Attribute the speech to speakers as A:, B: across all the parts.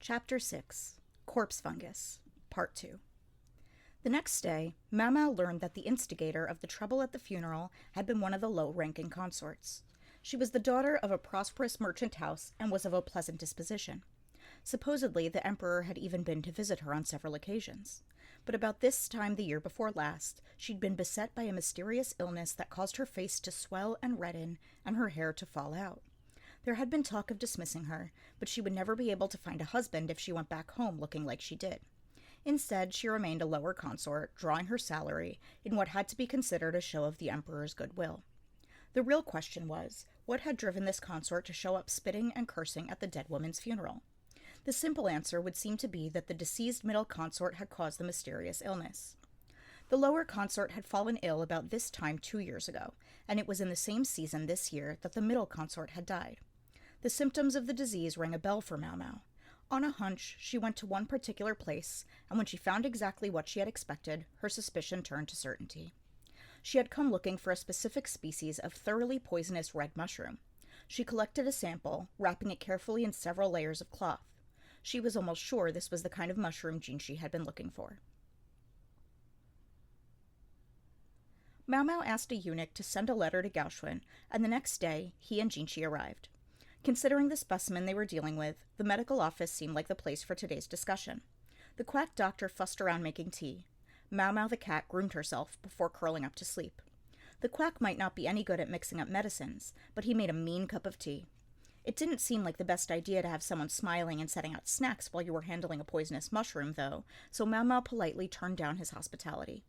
A: Chapter 6 Corpse Fungus, Part 2. The next day, Mau Mau learned that the instigator of the trouble at the funeral had been one of the low-ranking consorts. She was the daughter of a prosperous merchant house and was of a pleasant disposition. Supposedly, the emperor had even been to visit her on several occasions. But about this time the year before last, she'd been beset by a mysterious illness that caused her face to swell and redden and her hair to fall out. There had been talk of dismissing her, but she would never be able to find a husband if she went back home looking like she did. Instead, she remained a lower consort, drawing her salary in what had to be considered a show of the emperor's goodwill. The real question was, what had driven this consort to show up spitting and cursing at the dead woman's funeral? The simple answer would seem to be that the deceased middle consort had caused the mysterious illness. The lower consort had fallen ill about this time 2 years ago, and it was in the same season this year that the middle consort had died. The symptoms of the disease rang a bell for Mau Mau. On a hunch, she went to one particular place, and when she found exactly what she had expected, her suspicion turned to certainty. She had come looking for a specific species of thoroughly poisonous red mushroom. She collected a sample, wrapping it carefully in several layers of cloth. She was almost sure this was the kind of mushroom Jinshi had been looking for. Mau Mau asked a eunuch to send a letter to Gaoxuan, and the next day he and Jinshi arrived. Considering the specimen they were dealing with, the medical office seemed like the place for today's discussion. The quack doctor fussed around making tea. Mau Mau the cat groomed herself before curling up to sleep. The quack might not be any good at mixing up medicines, but he made a mean cup of tea. It didn't seem like the best idea to have someone smiling and setting out snacks while you were handling a poisonous mushroom, though, so Mau Mau politely turned down his hospitality.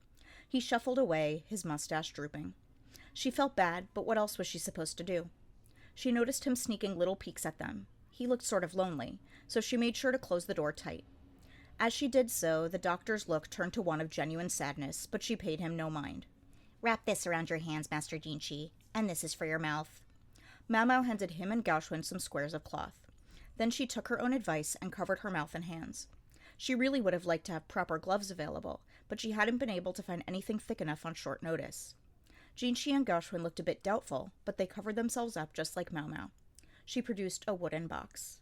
A: He shuffled away, his mustache drooping. She felt bad, but what else was she supposed to do? She noticed him sneaking little peeks at them. He looked sort of lonely, so she made sure to close the door tight. As she did so, the doctor's look turned to one of genuine sadness, but she paid him no mind.
B: "Wrap this around your hands, Master Jinshi, and this is for your mouth."
A: Mau Mau handed him and Gaoxuan some squares of cloth. Then she took her own advice and covered her mouth and hands. She really would have liked to have proper gloves available, but she hadn't been able to find anything thick enough on short notice. Jinshi and Gaoxuan looked a bit doubtful, but they covered themselves up just like Mau Mau. She produced a wooden box.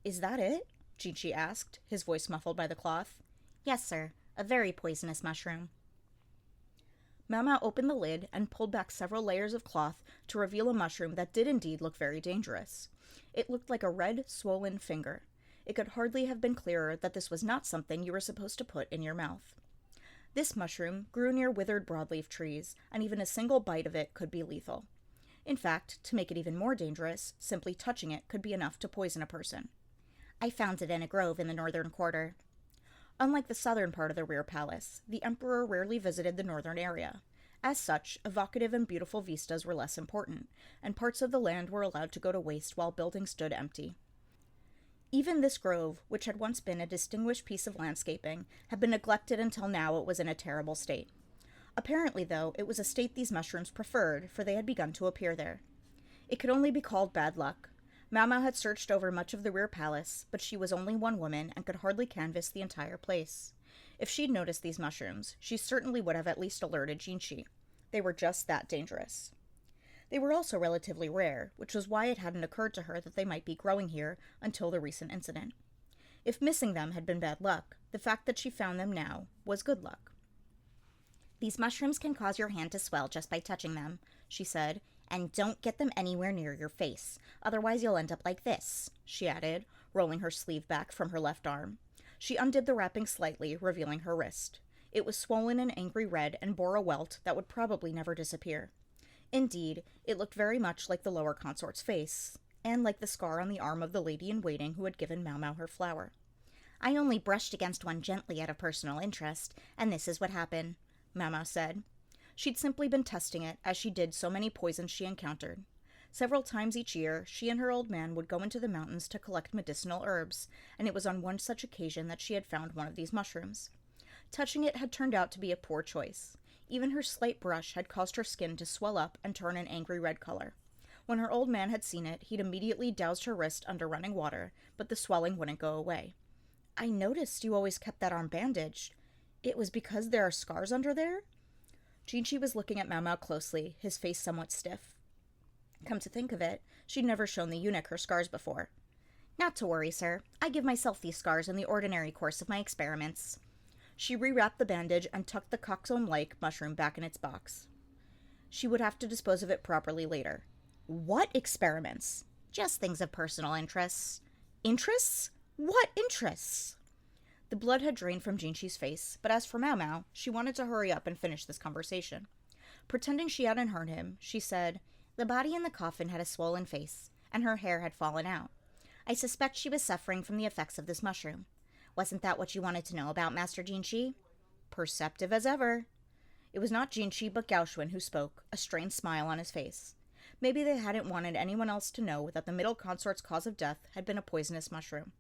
A: "Is that it?" Jinshi asked, his voice muffled by the cloth.
B: "Yes, sir. A very poisonous mushroom."
A: Mau Mau opened the lid and pulled back several layers of cloth to reveal a mushroom that did indeed look very dangerous. It looked like a red, swollen finger. It could hardly have been clearer that this was not something you were supposed to put in your mouth. This mushroom grew near withered broadleaf trees, and even a single bite of it could be lethal. In fact, to make it even more dangerous, simply touching it could be enough to poison a person.
B: "I found it in a grove in the northern quarter."
A: Unlike the southern part of the rear palace, the emperor rarely visited the northern area. As such, evocative and beautiful vistas were less important, and parts of the land were allowed to go to waste while buildings stood empty. Even this grove, which had once been a distinguished piece of landscaping, had been neglected until now it was in a terrible state. Apparently, though, it was a state these mushrooms preferred, for they had begun to appear there. It could only be called bad luck. Mau Mau had searched over much of the rear palace, but she was only one woman and could hardly canvass the entire place. If she'd noticed these mushrooms, she certainly would have at least alerted Jinshi. They were just that dangerous. They were also relatively rare, which was why it hadn't occurred to her that they might be growing here until the recent incident. If missing them had been bad luck, the fact that she found them now was good luck.
B: "These mushrooms can cause your hand to swell just by touching them," she said, "and don't get them anywhere near your face. Otherwise you'll end up like this," she added, rolling her sleeve back from her left arm. She undid the wrapping slightly, revealing her wrist. It was swollen and angry red and bore a welt that would probably never disappear. Indeed, it looked very much like the lower consort's face, and like the scar on the arm of the lady-in-waiting who had given Mau Mau her flower. "I only brushed against one gently out of personal interest, and this is what happened," Mau Mau said.
A: She'd simply been testing it, as she did so many poisons she encountered. Several times each year, she and her old man would go into the mountains to collect medicinal herbs, and it was on one such occasion that she had found one of these mushrooms. Touching it had turned out to be a poor choice. Even her slight brush had caused her skin to swell up and turn an angry red color. When her old man had seen it, he'd immediately doused her wrist under running water, but the swelling wouldn't go away. "I noticed you always kept that arm bandaged. It was because there are scars under there?" Jinshi was looking at Mau Mau closely, his face somewhat stiff. Come to think of it, she'd never shown the eunuch her scars before.
B: Not to worry, sir. I give myself these scars in the ordinary course of my experiments. She rewrapped the bandage and tucked the coxswain-like mushroom back in its box. She would have to dispose of it properly later. What experiments?
A: Just things of personal interests.
B: Interests? What interests?
A: The blood had drained from Jinxi's face, but as for Mau Mau, she wanted to hurry up and finish this conversation. Pretending she hadn't heard him, she said,
B: The body in the coffin had a swollen face, and her hair had fallen out. I suspect she was suffering from the effects of this mushroom. Wasn't that what you wanted to know about, Master Jinxi?
A: Perceptive as ever. It was not Jinxi but Gaoxuan who spoke, a strained smile on his face. Maybe they hadn't wanted anyone else to know that the middle consort's cause of death had been a poisonous mushroom.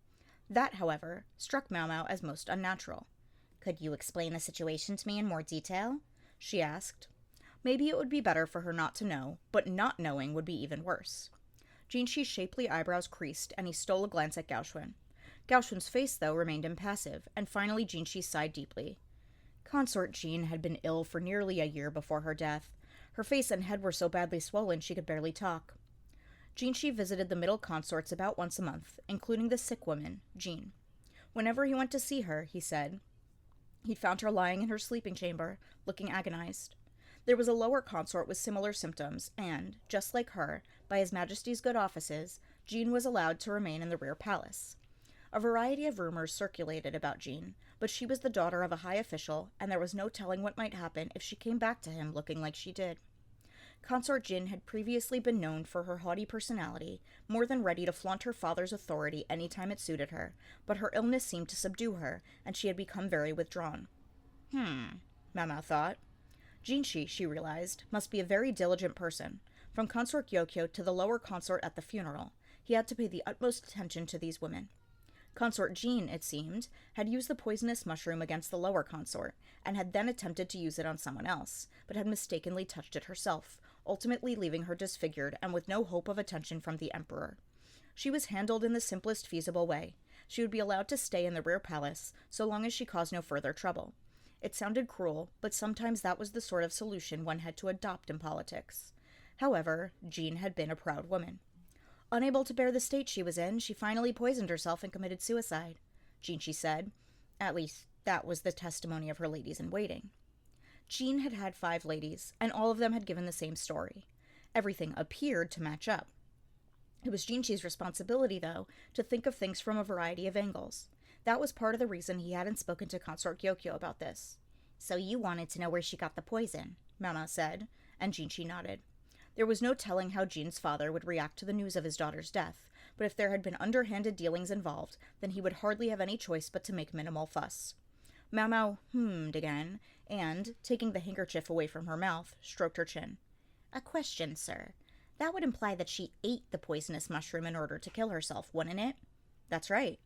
A: That, however, struck Mau Mau as most unnatural.
B: Could you explain the situation to me in more detail?
A: She asked. Maybe it would be better for her not to know, but not knowing would be even worse. Jinxi's shapely eyebrows creased, and he stole a glance at Gaoxuan. Gaoxuan's face, though, remained impassive, and finally Jinxi sighed deeply. Consort Jean had been ill for nearly a year before her death. Her face and head were so badly swollen she could barely talk. Jinxi visited the middle consorts about once a month, including the sick woman, Jean. Whenever he went to see her, he said, he'd found her lying in her sleeping chamber, looking agonized. There was a lower consort with similar symptoms, and, just like her, by His Majesty's good offices, Jean was allowed to remain in the rear palace. A variety of rumors circulated about Jean, but she was the daughter of a high official, and there was no telling what might happen if she came back to him looking like she did. Consort Jin had previously been known for her haughty personality, more than ready to flaunt her father's authority any time it suited her, but her illness seemed to subdue her, and she had become very withdrawn. Mau Mau thought. Jinxi, she realized, must be a very diligent person. From Consort Gyokyo to the lower consort at the funeral, he had to pay the utmost attention to these women. Consort Jean, it seemed, had used the poisonous mushroom against the lower consort, and had then attempted to use it on someone else, but had mistakenly touched it herself, ultimately leaving her disfigured and with no hope of attention from the Emperor. She was handled in the simplest feasible way. She would be allowed to stay in the rear palace, so long as she caused no further trouble. It sounded cruel, but sometimes that was the sort of solution one had to adopt in politics. However, Jean had been a proud woman. Unable to bear the state she was in, she finally poisoned herself and committed suicide, Jinxi said. At least, that was the testimony of her ladies-in-waiting. Jean had had 5 ladies, and all of them had given the same story. Everything appeared to match up. It was Jinxi's responsibility, though, to think of things from a variety of angles. That was part of the reason he hadn't spoken to Consort Gyokyo about this.
B: So you wanted to know where she got the poison,
A: Mau Mau said, and Jinxi nodded. There was no telling how Jean's father would react to the news of his daughter's death, but if there had been underhanded dealings involved, then he would hardly have any choice but to make minimal fuss. Mau Mau hummed again, and, taking the handkerchief away from her mouth, stroked her chin.
B: A question, sir. That would imply that she ate the poisonous mushroom in order to kill herself, wouldn't it?
A: That's right.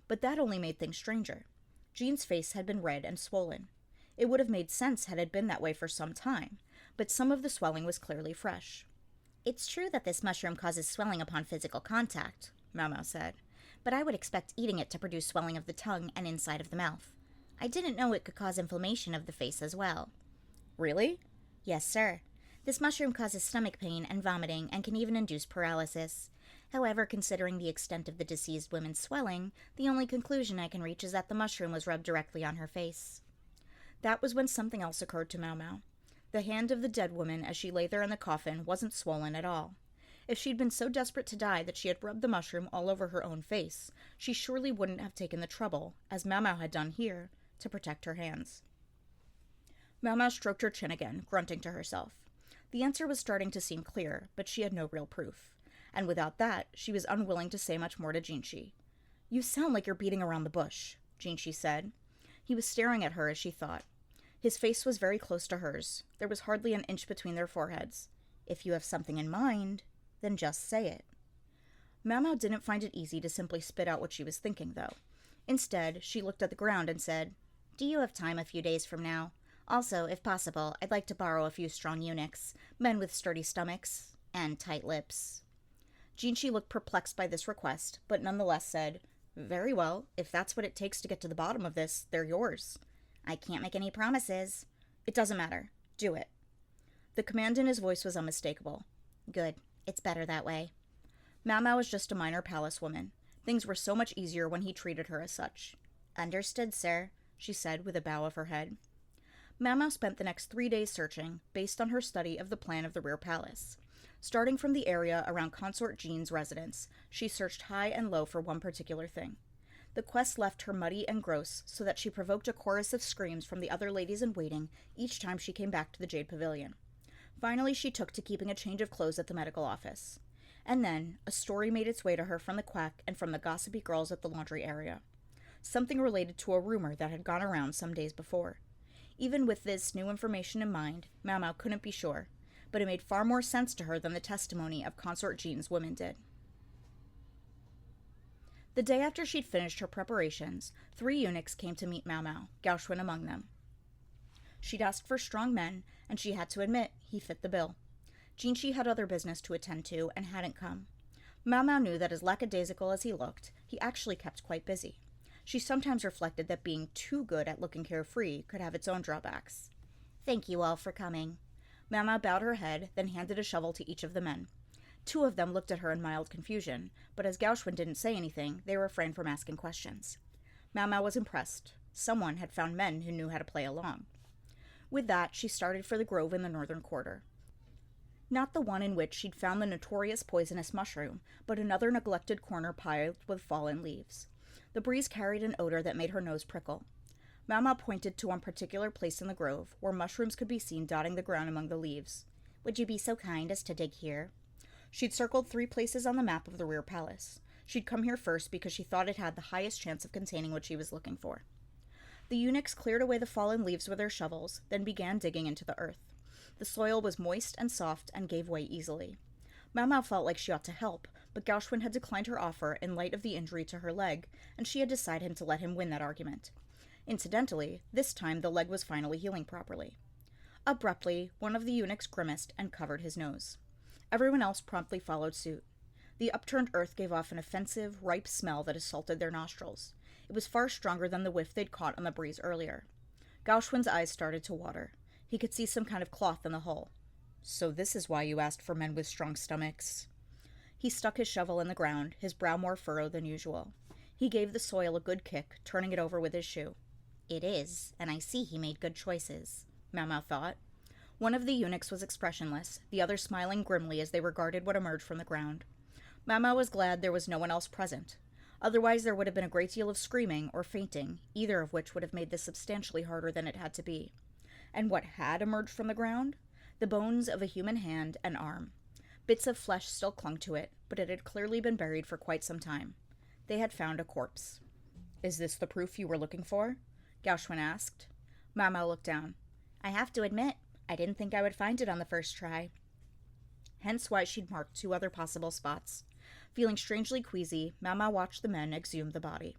A: But that only made things stranger. Jean's face had been red and swollen. It would have made sense had it been that way for some time, but some of the swelling was clearly fresh.
B: It's true that this mushroom causes swelling upon physical contact, Mau Mau said, but I would expect eating it to produce swelling of the tongue and inside of the mouth. I didn't know it could cause inflammation of the face as well.
A: Really?
B: Yes, sir. This mushroom causes stomach pain and vomiting and can even induce paralysis. However, considering the extent of the deceased woman's swelling, the only conclusion I can reach is that the mushroom was rubbed directly on her face.
A: That was when something else occurred to Mau Mau. The hand of the dead woman as she lay there in the coffin wasn't swollen at all. If she'd been so desperate to die that she had rubbed the mushroom all over her own face, she surely wouldn't have taken the trouble, as Mau Mau had done here, to protect her hands. Mau Mau stroked her chin again, grunting to herself. The answer was starting to seem clear, but she had no real proof. And without that, she was unwilling to say much more to Jinxi. You sound like you're beating around the bush, Jinxi said. He was staring at her as she thought. His face was very close to hers. There was hardly an inch between their foreheads. If you have something in mind, then just say it. Mau Mau didn't find it easy to simply spit out what she was thinking, though. Instead, she looked at the ground and said,
B: Do you have time a few days from now? Also, if possible, I'd like to borrow a few strong eunuchs, men with sturdy stomachs and tight lips.
A: Jinxi looked perplexed by this request, but nonetheless said, Very well, if that's what it takes to get to the bottom of this, they're yours.
B: I can't make any promises.
A: It doesn't matter. Do it. The command in his voice was unmistakable.
B: Good. It's better that way.
A: Mau Mau was just a minor palace woman. Things were so much easier when he treated her as such.
B: Understood, sir,
A: she said with a bow of her head. Mamo spent the next 3 days searching, based on her study of the plan of the rear palace. Starting from the area around Consort Jean's residence, she searched high and low for one particular thing. The quest left her muddy and gross, so that she provoked a chorus of screams from the other ladies in waiting each time she came back to the Jade Pavilion. Finally, she took to keeping a change of clothes at the medical office. And then, a story made its way to her from the quack and from the gossipy girls at the laundry area. Something related to a rumor that had gone around some days before. Even with this new information in mind, Mamo couldn't be sure, but it made far more sense to her than the testimony of Consort Jean's women did. The day after she'd finished her preparations, 3 eunuchs came to meet Mamo, Gauchwin among them. She'd asked for strong men, and she had to admit he fit the bill. Jinshi had other business to attend to and hadn't come. Mamo knew that as lackadaisical as he looked, he actually kept quite busy. She sometimes reflected that being too good at looking carefree could have its own drawbacks.
B: Thank you all for coming.
A: Mamo bowed her head, then handed a shovel to each of the men. 2 of them looked at her in mild confusion, but as Gauchwin didn't say anything, they refrained from asking questions. Mamo was impressed. Someone had found men who knew how to play along. With that, she started for the grove in the northern quarter. Not the one in which she'd found the notorious poisonous mushroom, but another neglected corner piled with fallen leaves. The breeze carried an odor that made her nose prickle. Mamo pointed to one particular place in the grove, where mushrooms could be seen dotting the ground among the leaves.
B: Would you be so kind as to dig here?
A: She'd circled 3 places on the map of the rear palace. She'd come here first because she thought it had the highest chance of containing what she was looking for. The eunuchs cleared away the fallen leaves with their shovels, then began digging into the earth. The soil was moist and soft and gave way easily. Mamo felt like she ought to help, but Gauchwin had declined her offer in light of the injury to her leg, and she had decided to let him win that argument. Incidentally, this time the leg was finally healing properly. Abruptly, one of the eunuchs grimaced and covered his nose. Everyone else promptly followed suit. The upturned earth gave off an offensive, ripe smell that assaulted their nostrils. It was far stronger than the whiff they'd caught on the breeze earlier. Gauchwin's eyes started to water. He could see some kind of cloth in the hull. "So this is why you asked for men with strong stomachs." He stuck his shovel in the ground, his brow more furrowed than usual. He gave the soil a good kick, turning it over with his shoe.
B: It is, and I see he made good choices,
A: Mamo thought. One of the eunuchs was expressionless, the other smiling grimly as they regarded what emerged from the ground. Mamo was glad there was no one else present. Otherwise there would have been a great deal of screaming or fainting, either of which would have made this substantially harder than it had to be. And what had emerged from the ground? The bones of a human hand and arm. Bits of flesh still clung to it, but it had clearly been buried for quite some time. They had found a corpse. "Is this the proof you were looking for?" Gauchwin asked. Mamo looked down.
B: "I have to admit, I didn't think I would find it on the first try."
A: Hence why she'd marked 2 other possible spots. Feeling strangely queasy, Mamo watched the men exhume the body.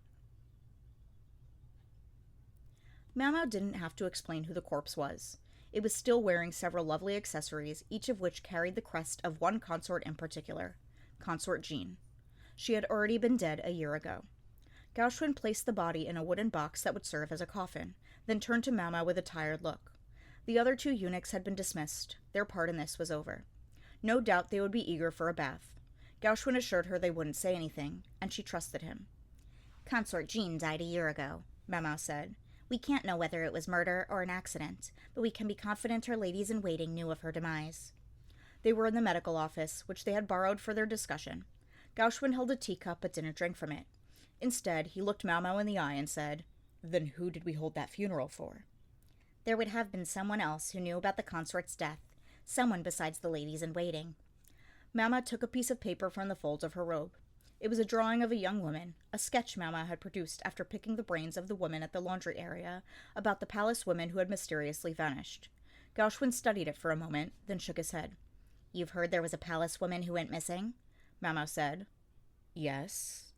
A: Mamo didn't have to explain who the corpse was. It was still wearing several lovely accessories, each of which carried the crest of one consort in particular, Consort Jean. She had already been dead a year ago. Gauchwin placed the body in a wooden box that would serve as a coffin, then turned to Mamo with a tired look. The other 2 eunuchs had been dismissed. Their part in this was over. No doubt they would be eager for a bath. Gauchwin assured her they wouldn't say anything, and she trusted him.
B: "Consort Jean died a year ago," Mamo said. "We can't know whether it was murder or an accident, but we can be confident her ladies-in-waiting knew of her demise."
A: They were in the medical office, which they had borrowed for their discussion. Gauchwin held a teacup but didn't drink from it. Instead, he looked Mamo in the eye and said, "Then who did we hold that funeral for?"
B: "There would have been someone else who knew about the consort's death, someone besides the ladies-in-waiting."
A: Mamo took a piece of paper from the folds of her robe. It was a drawing of a young woman, a sketch Mamo had produced after picking the brains of the woman at the laundry area about the palace women who had mysteriously vanished. Gauchwin studied it for a moment, then shook his head.
B: "You've heard there was a palace woman who went missing?"
A: Mamo said. "Yes."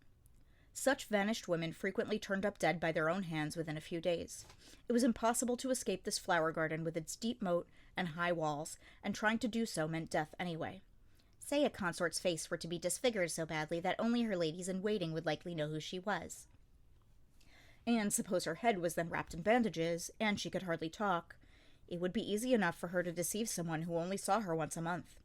A: Such vanished women frequently turned up dead by their own hands within a few days. It was impossible to escape this flower garden with its deep moat and high walls, and trying to do so meant death anyway.
B: Say a consort's face were to be disfigured so badly that only her ladies-in-waiting would likely know who she was.
A: And suppose her head was then wrapped in bandages, and she could hardly talk. It would be easy enough for her to deceive someone who only saw her once a month.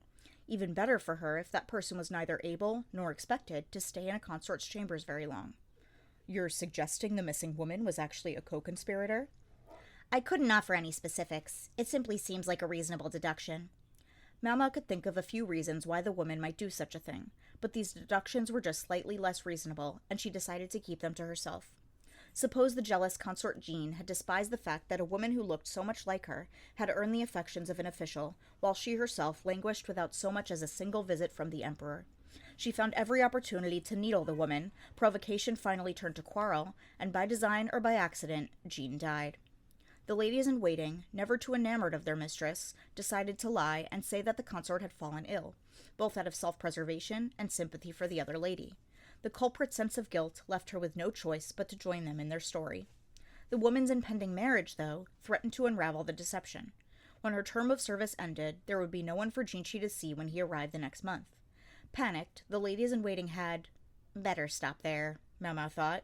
A: Even better for her if that person was neither able nor expected to stay in a consort's chambers very long. You're suggesting the missing woman was actually a co-conspirator?
B: I couldn't offer any specifics. It simply seems like a reasonable deduction.
A: Mama could think of a few reasons why the woman might do such a thing, but these deductions were just slightly less reasonable, and she decided to keep them to herself. Suppose the jealous consort Jean had despised the fact that a woman who looked so much like her had earned the affections of an official, while she herself languished without so much as a single visit from the emperor. She found every opportunity to needle the woman, provocation finally turned to quarrel, and by design or by accident, Jean died. The ladies-in-waiting, never too enamored of their mistress, decided to lie and say that the consort had fallen ill, both out of self-preservation and sympathy for the other lady. The culprit's sense of guilt left her with no choice but to join them in their story. The woman's impending marriage, though, threatened to unravel the deception. When her term of service ended, there would be no one for Jinchi to see when he arrived the next month. Panicked, the ladies-in-waiting had... Better stop there, Mama thought.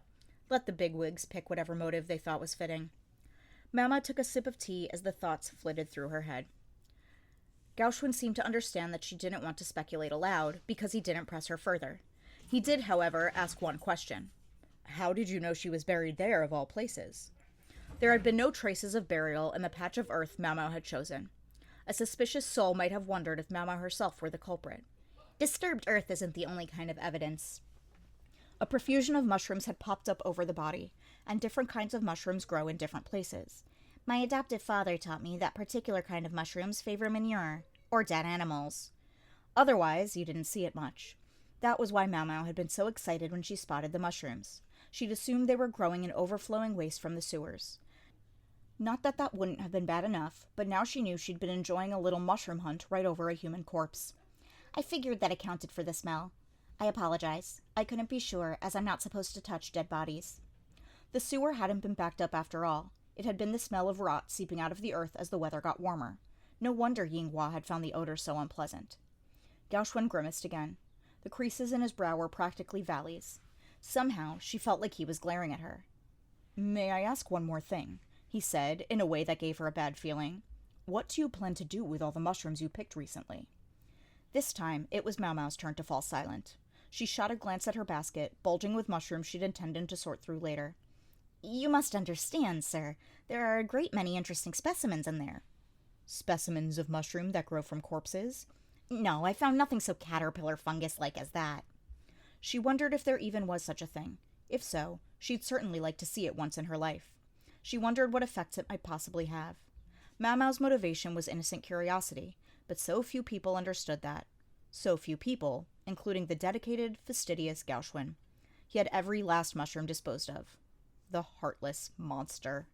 A: Let the bigwigs pick whatever motive they thought was fitting. Mama took a sip of tea as the thoughts flitted through her head. Gauchwin seemed to understand that she didn't want to speculate aloud, because he didn't press her further. He did, however, ask one question. How did you know she was buried there, of all places? There had been no traces of burial in the patch of earth Mamo had chosen. A suspicious soul might have wondered if Mamo herself were the culprit.
B: Disturbed earth isn't the only kind of evidence.
A: A profusion of mushrooms had popped up over the body, and different kinds of mushrooms grow in different places.
B: My adoptive father taught me that particular kind of mushrooms favor manure, or dead animals.
A: Otherwise, you didn't see it much. That was why Mau had been so excited when she spotted the mushrooms. She'd assumed they were growing in overflowing waste from the sewers. Not that that wouldn't have been bad enough, but now she knew she'd been enjoying a little mushroom hunt right over a human corpse.
B: I figured that accounted for the smell. I apologize. I couldn't be sure, as I'm not supposed to touch dead bodies.
A: The sewer hadn't been backed up after all. It had been the smell of rot seeping out of the earth as the weather got warmer. No wonder Yinghua had found the odor so unpleasant. Gauchwen grimaced again. The creases in his brow were practically valleys. Somehow, she felt like he was glaring at her. May I ask one more thing? He said, in a way that gave her a bad feeling. What do you plan to do with all the mushrooms you picked recently? This time, it was Mau Mau's turn to fall silent. She shot a glance at her basket, bulging with mushrooms she'd intended to sort through later.
B: You must understand, sir. There are a great many interesting specimens in there.
A: Specimens of mushroom that grow from corpses?
B: No, I found nothing so caterpillar fungus-like as that.
A: She wondered if there even was such a thing. If so, she'd certainly like to see it once in her life. She wondered what effects it might possibly have. Mau Mau's motivation was innocent curiosity, but so few people understood that. So few people, including the dedicated, fastidious Gauchwen. He had every last mushroom disposed of. The heartless monster.